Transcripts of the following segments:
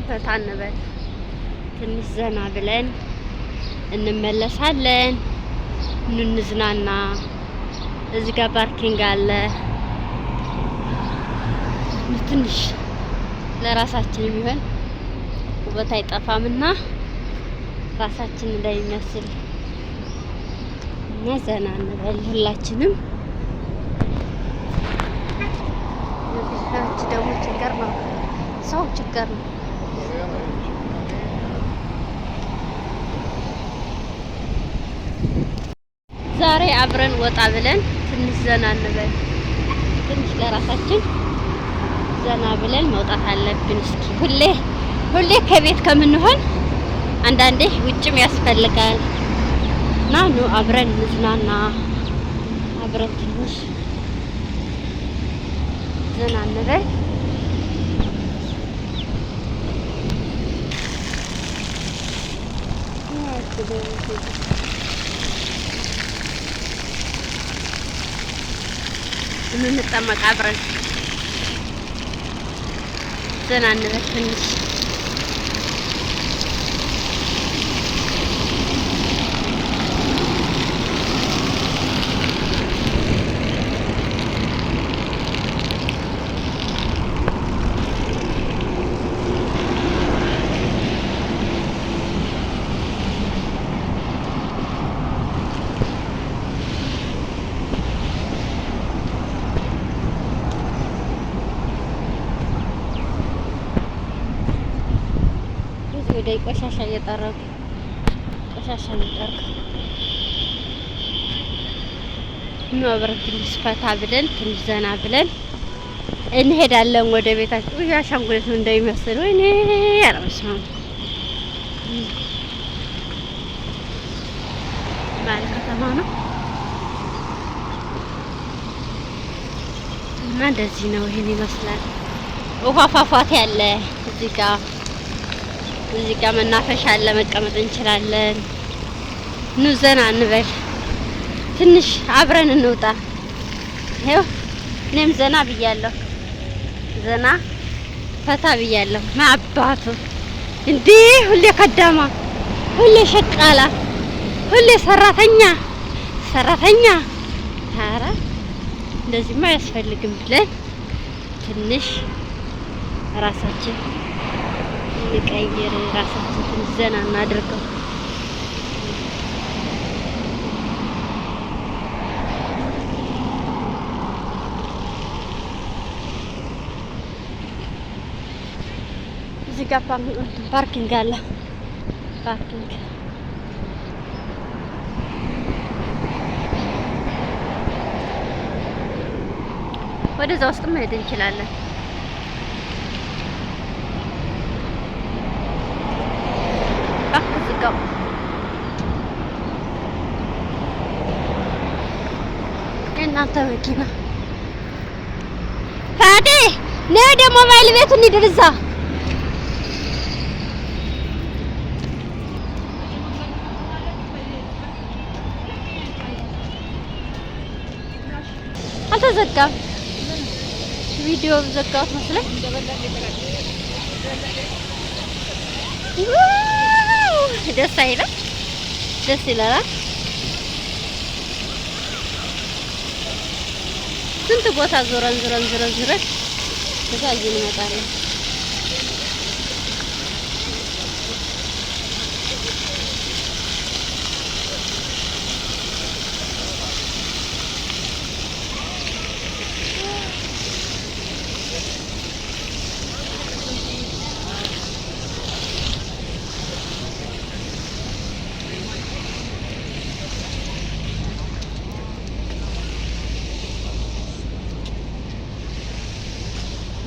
ፈታ እንበል ትንሽ ዘና ብለን እንመለሳለን። እንዝናና። እዚህ ጋር ፓርኪንግ አለ። ትንሽ ለራሳችን የሚሆን ውበት አይጠፋምና ራሳችን እንዳይመስል እና ዘና እንበል ሁላችንም። እዚህ ደግሞ ችግር ነው፣ ሰው ችግር ነው። ዛሬ አብረን ወጣ ብለን ትንሽ ዘና እንበል። ትንሽ ለራሳችን ዘና ብለን መውጣት አለብን። እስኪ ሁሌ ከቤት ከምንሆን አንዳንዴ ውጭም ያስፈልጋል እና ኑ አብረን እንዝናና። አብረን ትንሽ ዘና እንበል። እንጠመቅ አብረን ዘና እንበል ትንሽ። ወደ ቆሻሻ እየጠረኩ ነው። አብረን ትንሽ ፈታ ብለን ትንሽ ዘና ብለን እንሄዳለን ወደ ቤታችን። አሻንጉሊት ምን እንደሚመስል ወይኔ ያረመሰው ማለት ከተማ ነው እና እንደዚህ ነው። ይሄን ይመስላል። ውሃ ፏፏቴ ያለ እዚህ ጋር መናፈሻ አለ፣ መቀመጥ እንችላለን። ኑ ዘና እንበል ትንሽ አብረን እንውጣ። ይኸው እኔም ዘና ብያለሁ፣ ዘና ፈታ ብያለሁ። ማባቱ እንዴ ሁሌ ከዳማ፣ ሁሌ ሸቃላ፣ ሁሌ ሰራተኛ። ኧረ እንደዚህማ አያስፈልግም ብለን ትንሽ ራሳችን እንቀይር፣ ራሳችን ትንሽ ዘና እናድርገው። እዚህ ጋር ፓርኪንግ አለ። ወደዛ ውስጥ መሄድ እንችላለን። የእናንተ መኪና ታዲ ነይ ደግሞ ሞባይል ቤት እንሂድ። እዛ አልተዘጋም። ቪዲዮ ዘጋሁት መስለኝ። ደስ አይልም? ደስ ይላል። ስንት ቦታ ዞረን ከዛ እዚህ እንመጣለን።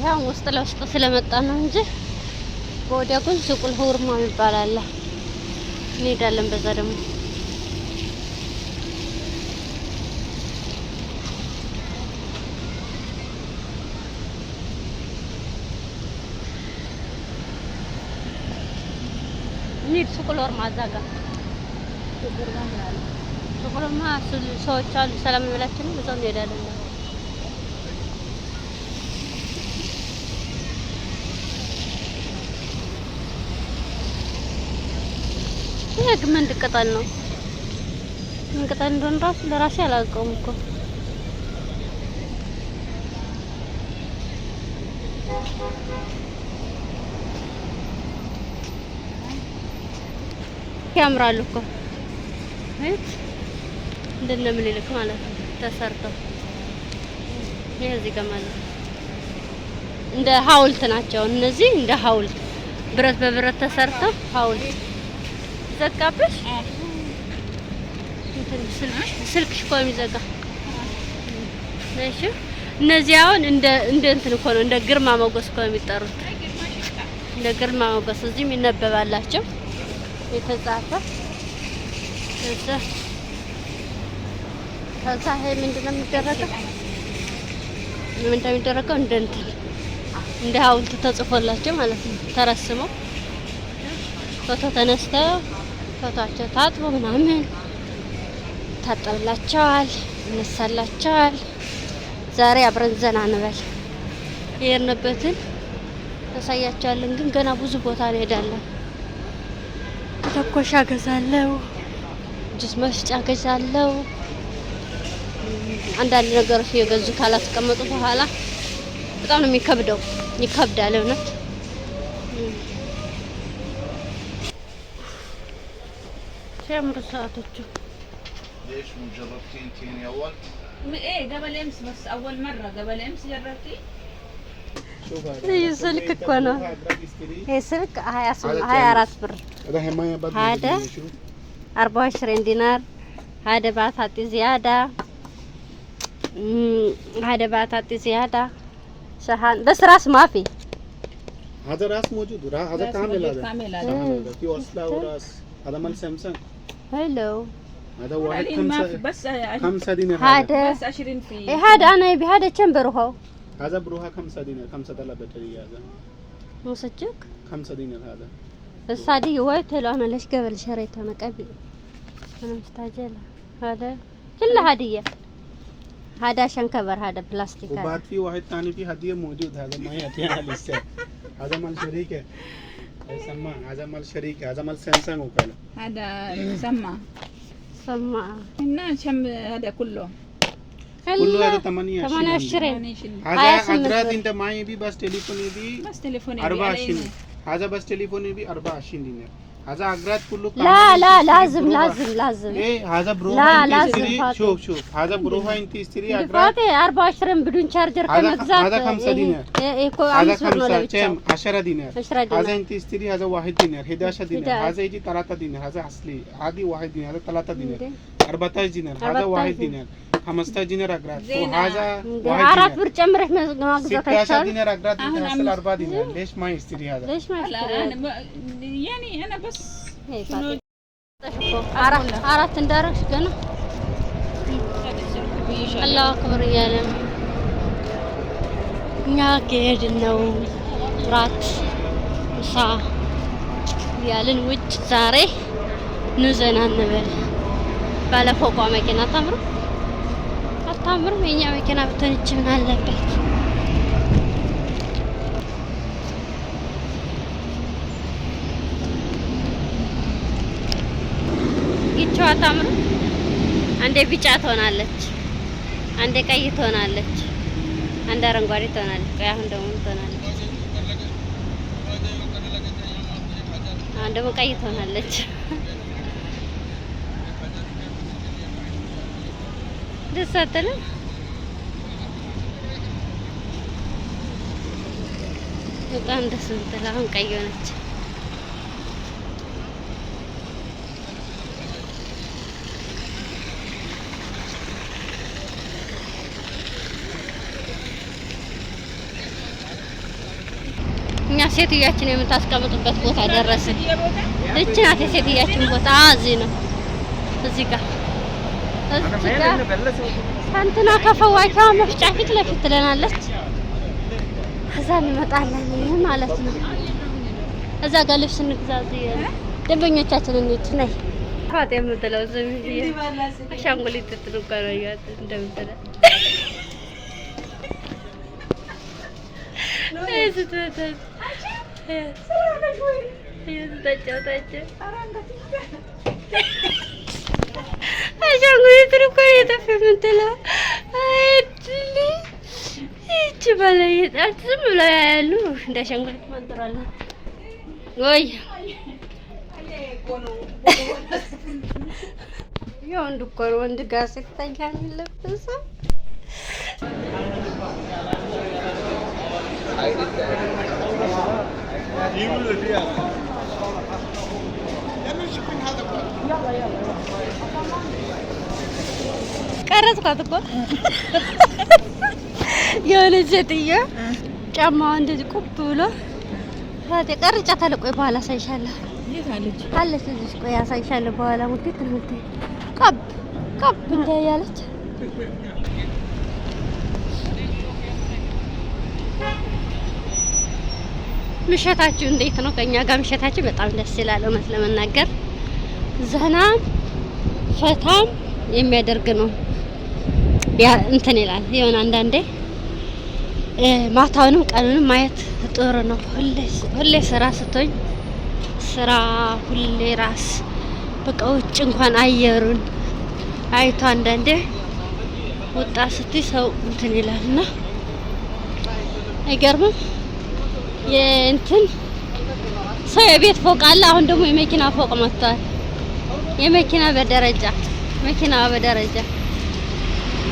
ያው ውስጥ ለውስጥ ስለመጣ ነው እንጂ ወዲያ ግን ሱቁል ሁርማ ይባላል። እንሄዳለን። በዛ ደግሞ እንሂድ። ሱቁል ሁርማ አዛጋ ሱቁል ሁርማ ሰዎች አሉ። ሰላም ይበላችሁ ነው። በዛው እንሄዳለን። ምን ቅጠል ነው? ምን ቅጠል እንደሆነ ራሱ ለራሴ አላውቀውም እኮ። ያምራሉ እኮ እንደነምን ይልክ ማለት ነው ተሰርተው። እዚህ ጋር ማለት እንደ ሐውልት ናቸው እነዚህ፣ እንደ ሐውልት ብረት በብረት ተሰርተው ሐውልት ዘጋብሽ። ስልክሽ እኮ የሚዘጋ እሺ። እነዚህ አሁን እንደ እንትን እኮ ነው፣ እንደ ግርማ ሞገስ እኮ የሚጠሩት፣ እንደ ግርማ ሞገስ እዚህም ይነበባላቸው የተጻፈ ከዛ ይሄ ምንድነው የሚደረገው? ምን እንደሚደረገው እንደ እንትን እንደ ሐውልት ተጽፎላቸው ማለት ነው። ተረስመው ፎቶ ተነስተው ፎቶአቸው ታጥቦ ምናምን ታጠብላቸዋል፣ ይነሳላቸዋል። ዛሬ አብረን ዘና እንበል። የሄድንበትን ታሳያቸዋለን፣ ግን ገና ብዙ ቦታ እንሄዳለን። ተኮሻ ገዛለው፣ ጁስ መፍጫ ገዛለው። አንዳንድ ነገሮች እየገዙ ካላስቀመጡ በኋላ በጣም ነው የሚከብደው። ይከብዳል እውነት። ሲያምሩ ሰዓቶቹ ليش مو جربتي انتي اول؟ ايه قبل امس بس اول مره قبل امس جربتي؟ ይህ ስልክ እኮ ነው። ይሄ ስልክ 24 ብር هذا 24 دينار. هذا بعد تعطي زيادة. هذا بعد تعطي زيادة. شحن بس راس ما في. هذا راس موجود، هذا كامل. هذا في وصلة وراس. هذا مال سامسونج. هلو. هذا واحد بس 5 دينار. هذا بس 20 في. هذا أنا بهذا كم بروحه؟ هذا بروحه 5 دينار، 5 دولار بطارية هذا. مو صدق؟ 5 دينار هذا. بس هذه وايد حلو. أنا ليش قبل شريتها أنا قبل. أنا مستعجلة. هذا كلها هدية. هذا عشان كبر، هذا بلاستيك. وبعد في واحد ثاني في هدية موجود، هذا ما يأتينا لسه. هذا مال شريكة. سماعة. هذا مال شريكة، هذا مال سامسونج وكذا. هذا سماعة. سماعة. الناس كم هذا كله؟ كله هذا 28. 28. هذا أدرات أنت معي بي بس تليفوني بي. بس تليفوني 24. هذا بس تليفوني بي 24 دينار. هذا أجرات كله. لا لازم. إيه هذا بروها. لا أنت لازم استري. شوف هذا بروها أنت استري أجرات. فاتي 24 بدون شارجر كمجزات. هذا 5 دينار. هذا 10 دينار. 10 دينار. هذا أنت استري، هذا 1 دينار، 11 دينار. هذا يجي 3 دينار. هذا أصلي. هذه 1 دينار، هذا 3 دينار. 14 دينار. هذا 1 دينار. 15 دينار أجرات. وهذا 4 بر جمرح مجزات. 16 دينار أجرات. أنت أصل 4 دينار. ليش ما يستري هذا؟ ليش ما يشتري؟ يعني أنا بس هي فاتي. عرفت ندرش كنا. الله أكبر يا لم. ناقد النوم رات صا يالن وجه زاري نزنا النبل بالا فوق مكينة تمر مين يا مكينة بتنجي من هالبيت. ይቻው አታምሩ። አንዴ ቢጫ ትሆናለች፣ አንዴ ቀይ ትሆናለች፣ አንዴ አረንጓዴ ትሆናለች። ቆይ አሁን ደግሞ ትሆናለች፣ አሁን ደግሞ ቀይ ትሆናለች። ደስ አትልም? በጣም ደስ የምትል አሁን ቀይ ሆነች። እኛ ሴትዮያችን የምታስቀምጡበት ቦታ ደረስን። እቺ ናት የሴትዮያችን ቦታ። እዚህ ነው፣ እዚህ ጋር እንትና ከፈዋይታ መፍጫ ፊት ለፊት ትለናለች። እዛ እንመጣለን ማለት ነው። እዛ ጋር ልብስ እንግዛ። እዚህ ደንበኞቻችን እንሂድ። ነይ ፋጤ የምትለው ዝም ብዬ አሻንጉሊት ትንቆረያት እንደምትለ እየተጫወታችሁ አሻንጉሊት እኮ የጠፋ የምትለው አይድል እቺ ባለየጣት ዝም ብለው ያያሉ። እንደ አሻንጉሊት ማንጠራለን ወይ የወንድ እኮ ነው። ወንድ ጋር ሲታያ የሚለበሰው ቀረጽኳት እኮ የሆነች ሴትዮ ጫማዋ እንደዚህ ቁብ ብሎ ታዲያ ቀርጫታለሁ። ቆይ በኋላ አሳይሻለሁ። አለች እዚህ ቆይ አሳይሻለሁ በኋላ ሙት ትምህርት ቀብ ቀብ እንዳያለች ምሽታችሁ እንዴት ነው? ከኛ ጋር ምሽታችሁ በጣም ደስ ይላል። እውነት ለመናገር ዘና ፈታም የሚያደርግ ነው። ያ እንትን ይላል የሆነ አንዳንዴ ማታውንም ቀኑንም ማየት ጥሩ ነው። ሁሌ ስራ ስትሆኝ ስራ ሁሌ ራስ በቃ ውጭ እንኳን አየሩን አይቶ አንዳንዴ ወጣ ስትይ ሰው እንትን ይላልና አይገርምም? የእንትን ሰው የቤት ፎቅ አለ። አሁን ደግሞ የመኪና ፎቅ መጥቷል። የመኪና በደረጃ መኪና በደረጃ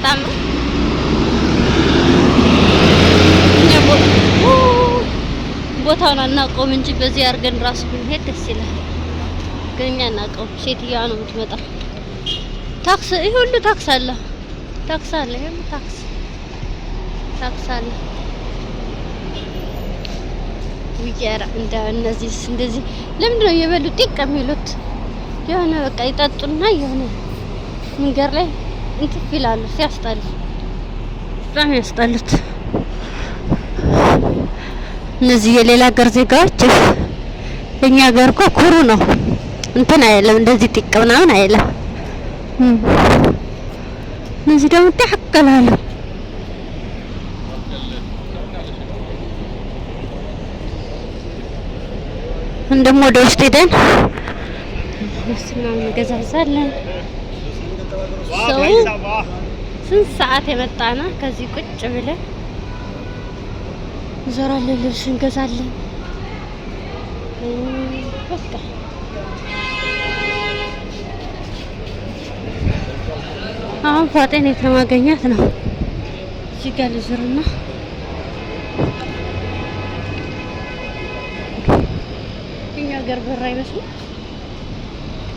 ታም ቦታውን አናውቀውም እንጂ በዚህ አድርገን ራሱ ብንሄድ ደስ ይላል። ግን እኛ አናውቀውም። ሴትዮዋ ነው የምትመጣው። ታክስ ይሄ ሁሉ ታክስ አለ። ታክስ አለ። ይሄ ታክስ አለ። ይያራ እነዚህ እንደዚህ ለምንድን ነው የበሉ ጢቅ የሚሉት? የሆነ በቃ ይጠጡና የሆነ መንገድ ላይ እንትፍ ይላሉ። ሲያስጠሉ በጣም ያስጠሉት። እነዚህ የሌላ ሀገር ዜጋዎች የኛ ሀገር እኮ ኩሩ ነው። እንትን አይደለም እንደዚህ ጢቅ ምናምን አይደለም። እነዚህ ደግሞ ተሐቀላሉ። እንደሞ ወደ ውስጥ ሄደን ምናምን እንገዛዛለን። ሰው ስንት ሰዓት የመጣና ከዚህ ቁጭ ብለን እንዞራለን፣ ልብስ እንገዛለን። በቃ አሁን ፋጤን የተማገኛት ነው። እዚህ ጋር ልዙርና እኛ ሀገር ብር አይመስልም።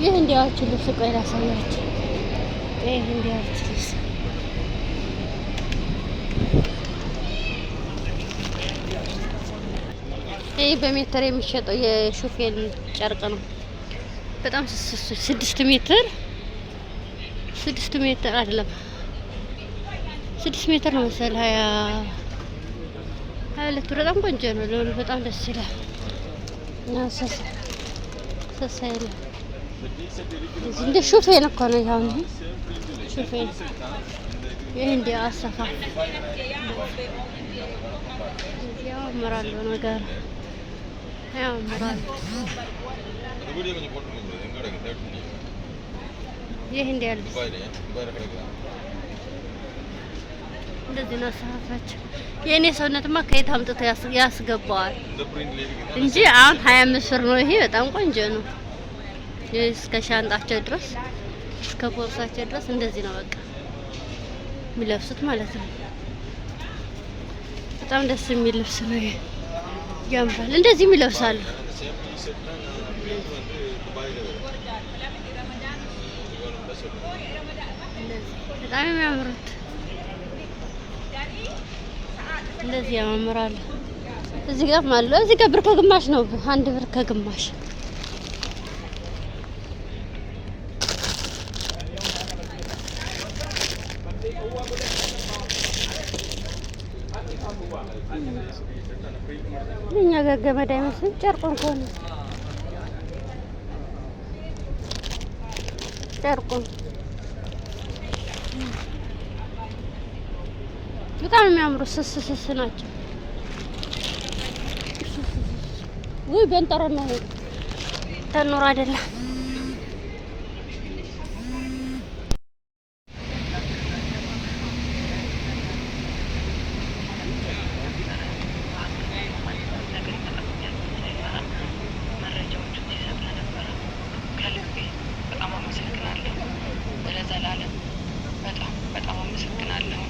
ይህ እንዲያዋችሁ ልብስ ቆይ ላሳያችሁ። ይህ እንዲያዋችሁ ልብስ ይህ በሜትር የሚሸጠው የሹፌን ጨርቅ ነው። በጣም 6 ሜትር 6 ሜትር አይደለም 6 ሜትር ነው መሰለህ 22 ብር። በጣም ቆንጆ ነው። ለሆነ በጣም ደስ ይላል። ሰሳ ይላል። እንደ ሹፌን እኮ ነው ያው ነው ሹፌን። ይሄ እንደ አሰፋ ያምራል ነገር ያምራል። ይሄ እንደ ያለ እንደዚህ ነው አሰፋፋቸው። የኔ ሰውነትማ ከየት አምጥተው ያስገባዋል እንጂ አሁን 25 ብር ነው። ይሄ በጣም ቆንጆ ነው። እስከ ሻንጣቸው ድረስ እስከ ቦርሳቸው ድረስ እንደዚህ ነው በቃ የሚለብሱት ማለት ነው። በጣም ደስ የሚል ልብስ ነው። ይሄ ያምራል። እንደዚህ ይለብሳሉ። በጣም የሚያምሩት እንደዚህ ያማምራሉ። እዚህ ጋር ማለት እዚህ ጋር ብር ከግማሽ ነው። 1 ብር ከግማሽ እኛ ጋር ገመድ አይመስልም። ጨርቁን ከሆነ ጨርቁን በጣም የሚያምሩ ስስ ናቸው። ውይ በእንጠሮ ነው አተን ኑሮ አይደለም። በጣም አመሰግናለሁ።